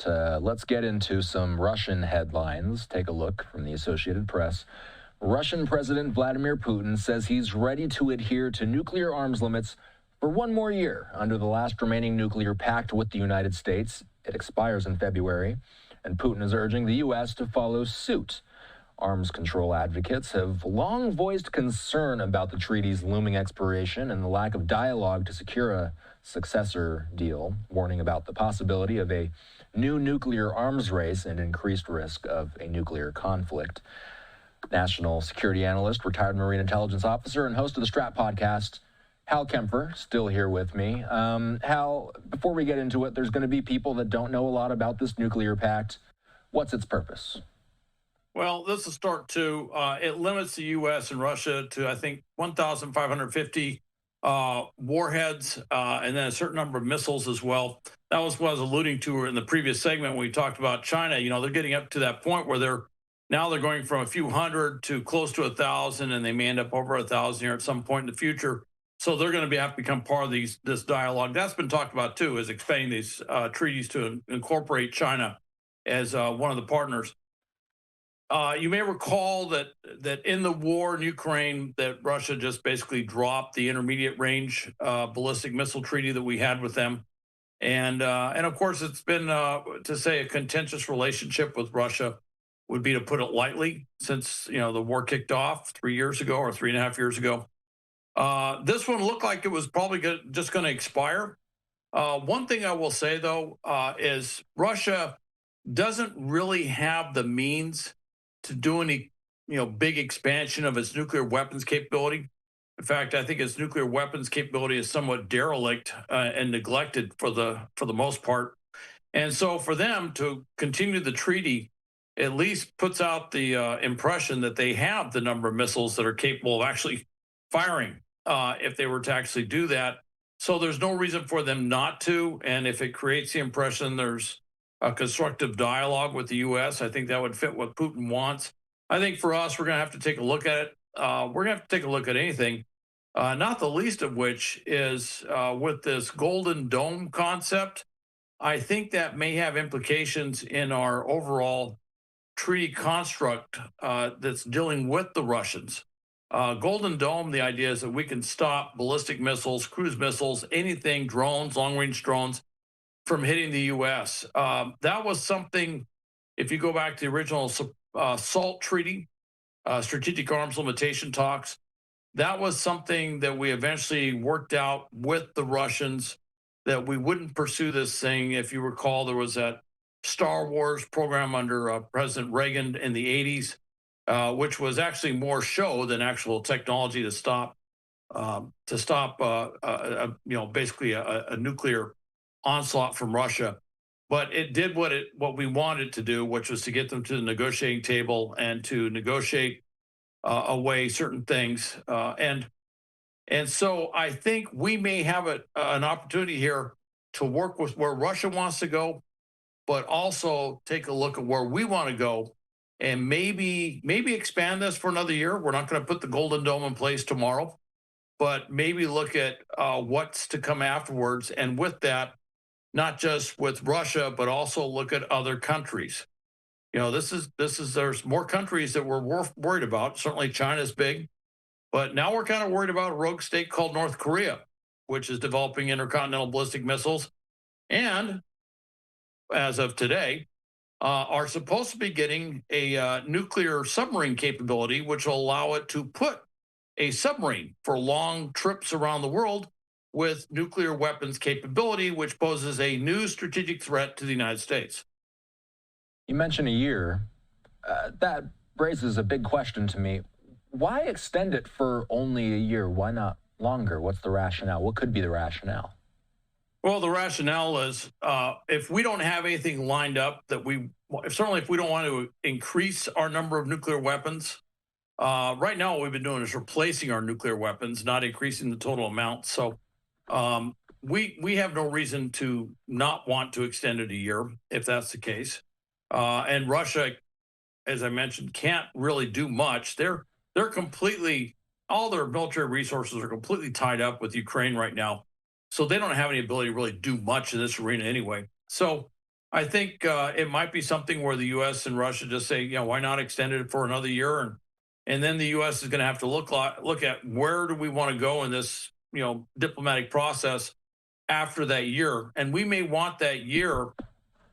right, let's get into some Russian headlines. Take a look from the Associated Press. Russian President Vladimir Putin says he's ready to adhere to nuclear arms limits for one more year under the last remaining nuclear pact with the United States. It expires in February, and Putin is urging the U.S. to follow suit. Arms control advocates have long voiced concern about the treaty's looming expiration and the lack of dialogue to secure a successor deal, warning about the possibility of a new nuclear arms race and increased risk of a nuclear conflict. National security analyst, retired Marine intelligence officer, and host of the Strat podcast, Hal Kempfer, still here with me. Hal, before we get into it, there's going to be people that don't know a lot about this nuclear pact. What's its purpose? Well, this is start two. It limits the U.S. and Russia to, I think, 1,550 warheads and then a certain number of missiles as well. That was what I was alluding to in the previous segment when we talked about China. You know, they're getting up to that point where they're going from a few hundred to close to 1,000, and they may end up over 1,000 here at some point in the future. So they're going to have to become part of this dialogue. That's been talked about, too, is expanding these treaties to incorporate China as one of the partners. You may recall that in the war in Ukraine, that Russia just basically dropped the intermediate range ballistic missile treaty that we had with them, and of course it's been to say a contentious relationship with Russia would be to put it lightly, since the war kicked off 3 years ago or 3.5 years ago. This one looked like it was probably just going to expire. One thing I will say though is Russia doesn't really have the means to do any big expansion of its nuclear weapons capability. In fact, I think its nuclear weapons capability is somewhat derelict and neglected for the most part. And so for them to continue the treaty at least puts out the impression that they have the number of missiles that are capable of actually firing if they were to actually do that. So there's no reason for them not to. And if it creates the impression there's a constructive dialogue with the U.S., I think that would fit what Putin wants. I think for us, we're going to have to take a look at it. We're going to have to take a look at anything, not the least of which is with this Golden Dome concept. I think that may have implications in our overall treaty construct that's dealing with the Russians. Golden Dome, the idea is that we can stop ballistic missiles, cruise missiles, anything, drones, long-range drones, from hitting the U.S. That was something, if you go back to the original SALT treaty, strategic arms limitation talks, that was something that we eventually worked out with the Russians, that we wouldn't pursue this thing. If you recall, there was that Star Wars program under President Reagan in the 80s, which was actually more show than actual technology to stop basically a nuclear onslaught from Russia. But it did what we wanted to do, which was to get them to the negotiating table and to negotiate away certain things. And so I think we may have an opportunity here to work with where Russia wants to go, but also take a look at where we want to go, and maybe expand this for another year. We're not going to put the Golden Dome in place tomorrow, but maybe look at what's to come afterwards. And with that, not just with Russia, but also look at other countries. There's more countries that we're worried about. Certainly China's big, but now we're kind of worried about a rogue state called North Korea, which is developing intercontinental ballistic missiles, and as of today, are supposed to be getting a nuclear submarine capability, which will allow it to put a submarine for long trips around the world with nuclear weapons capability, which poses a new strategic threat to the United States. You mentioned a year. That raises a big question to me. Why extend it for only a year? Why not longer? What's the rationale? What could be the rationale? Well, the rationale is if we don't have anything lined up that certainly if we don't want to increase our number of nuclear weapons, right now what we've been doing is replacing our nuclear weapons, not increasing the total amount. So we have no reason to not want to extend it a year if that's the case. And Russia, as I mentioned, can't really do much. They're completely, all their military resources are completely tied up with Ukraine right now. So they don't have any ability to really do much in this arena anyway. So I think it might be something where the U.S. and Russia just say, why not extend it for another year, and then the U.S. is going to have to look at where do we want to go in this diplomatic process after that year, and we may want that year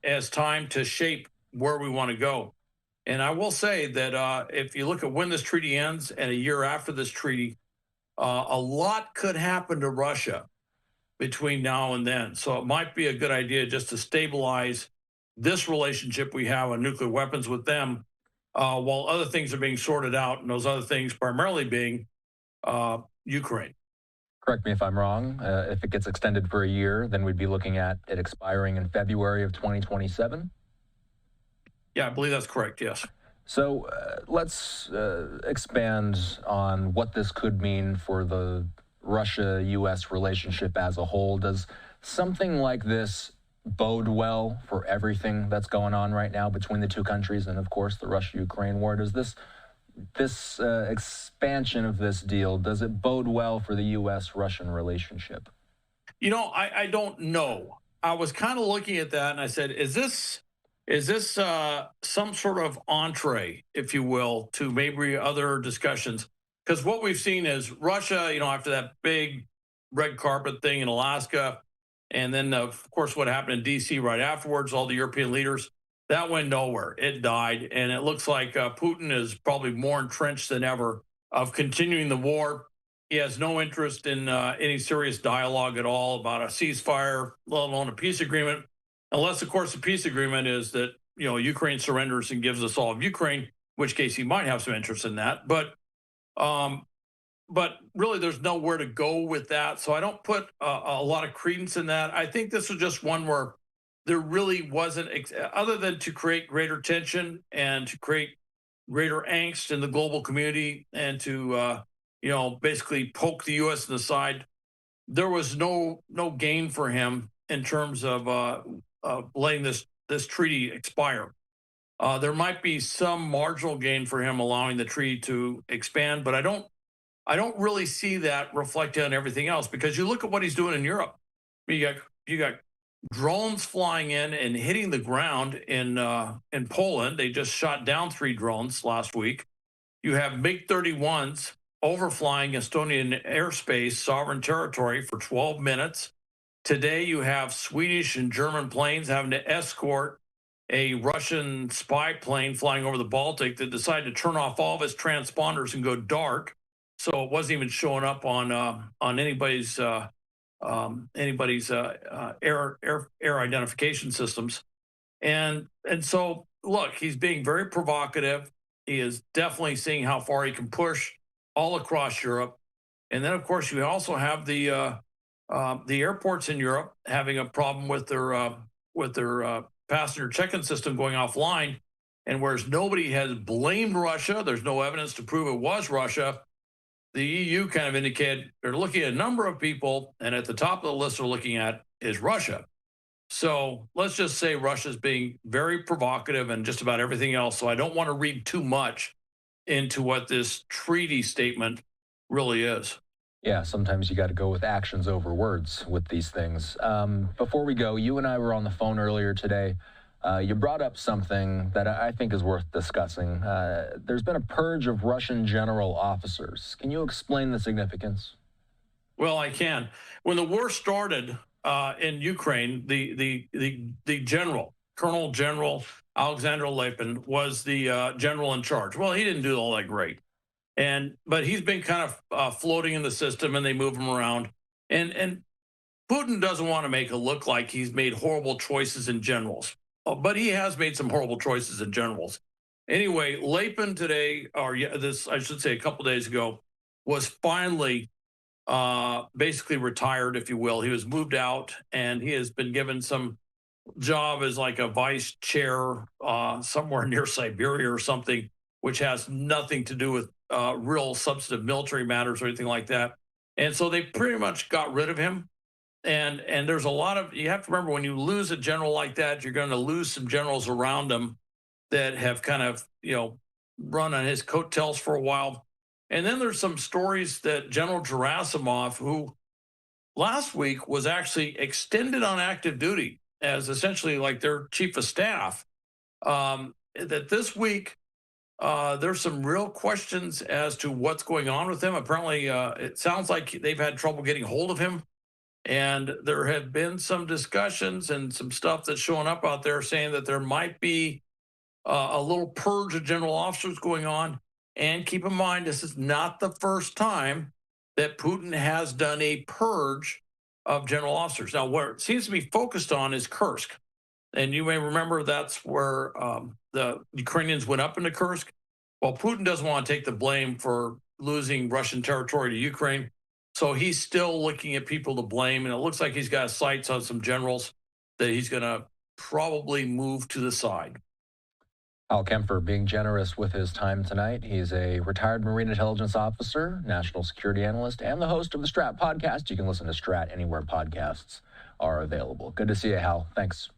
as time to shape where we want to go. And I will say that if you look at when this treaty ends and a year after this treaty, a lot could happen to Russia between now and then. So it might be a good idea just to stabilize this relationship we have on nuclear weapons with them while other things are being sorted out, and those other things primarily being Ukraine. Correct me if I'm wrong. If it gets extended for a year, then we'd be looking at it expiring in February of 2027? Yeah, I believe that's correct, yes. So let's expand on what this could mean for the Russia-U.S. relationship as a whole. Does something like this bode well for everything that's going on right now between the two countries and, of course, the Russia-Ukraine war? Does this expansion of this deal, does it bode well for the U.S.-Russian relationship? I don't know. I was kind of looking at that and I said, is this some sort of entree, if you will, to maybe other discussions? Because what we've seen is Russia, after that big red carpet thing in Alaska, and then, of course, what happened in D.C. right afterwards, all the European leaders, that went nowhere. It died. And it looks like Putin is probably more entrenched than ever of continuing the war. He has no interest in any serious dialogue at all about a ceasefire, let alone a peace agreement. Unless, of course, the peace agreement is that, Ukraine surrenders and gives us all of Ukraine, in which case he might have some interest in that. But really, there's nowhere to go with that. So I don't put a lot of credence in that. I think this was just one where there really wasn't, other than to create greater tension and to create greater angst in the global community and to, basically poke the U.S. in the side. There was no gain for him in terms of letting this treaty expire. There might be some marginal gain for him allowing the treaty to expand, but I don't really see that reflected on everything else, because you look at what he's doing in Europe. You got drones flying in and hitting the ground in Poland. They just shot down 3 drones last week. You have MiG-31s overflying Estonian airspace, sovereign territory, for 12 minutes. Today, you have Swedish and German planes having to escort a Russian spy plane flying over the Baltic that decided to turn off all of its transponders and go dark, so it wasn't even showing up on anybody's air identification systems. And so, look, he's being very provocative. He is definitely seeing how far he can push all across Europe. And then, of course, you also have the airports in Europe having a problem with their passenger check-in system going offline. And whereas nobody has blamed Russia, there's no evidence to prove it was Russia, the EU kind of indicated they're looking at a number of people, and at the top of the list they're looking at is Russia. So let's just say Russia's being very provocative and just about everything else. So I don't want to read too much into what this treaty statement really is. Yeah, sometimes you got to go with actions over words with these things. Before we go, you and I were on the phone earlier today. You brought up something that I think is worth discussing. There's been a purge of Russian general officers. Can you explain the significance? Well, I can. When the war started in Ukraine, the general, Colonel General Alexander Lepin, was the general in charge. Well, he didn't do all that great. But he's been kind of floating in the system, and they move him around. And Putin doesn't want to make it look like he's made horrible choices in generals, but he has made some horrible choices in generals. Anyway, Lepin today, I should say a couple days ago, was finally basically retired, if you will. He was moved out, and he has been given some job as like a vice chair somewhere near Siberia or something, which has nothing to do with real substantive military matters or anything like that. And so they pretty much got rid of him. And there's a lot of, you have to remember, when you lose a general like that, you're going to lose some generals around him that have kind of, run on his coattails for a while. And then there's some stories that General Gerasimov, who last week was actually extended on active duty, as essentially like their chief of staff, that this week there's some real questions as to what's going on with him. Apparently, it sounds like they've had trouble getting hold of him. And there have been some discussions and some stuff that's showing up out there saying that there might be a little purge of general officers going on. And keep in mind, this is not the first time that Putin has done a purge of general officers. Now, where it seems to be focused on is Kursk. And you may remember that's where the Ukrainians went up into Kursk. Well, Putin doesn't want to take the blame for losing Russian territory to Ukraine. So he's still looking at people to blame. And it looks like he's got sights on some generals that he's going to probably move to the side. Hal Kempfer being generous with his time tonight. He's a retired Marine intelligence officer, national security analyst, and the host of the Strat podcast. You can listen to Strat anywhere podcasts are available. Good to see you, Hal. Thanks.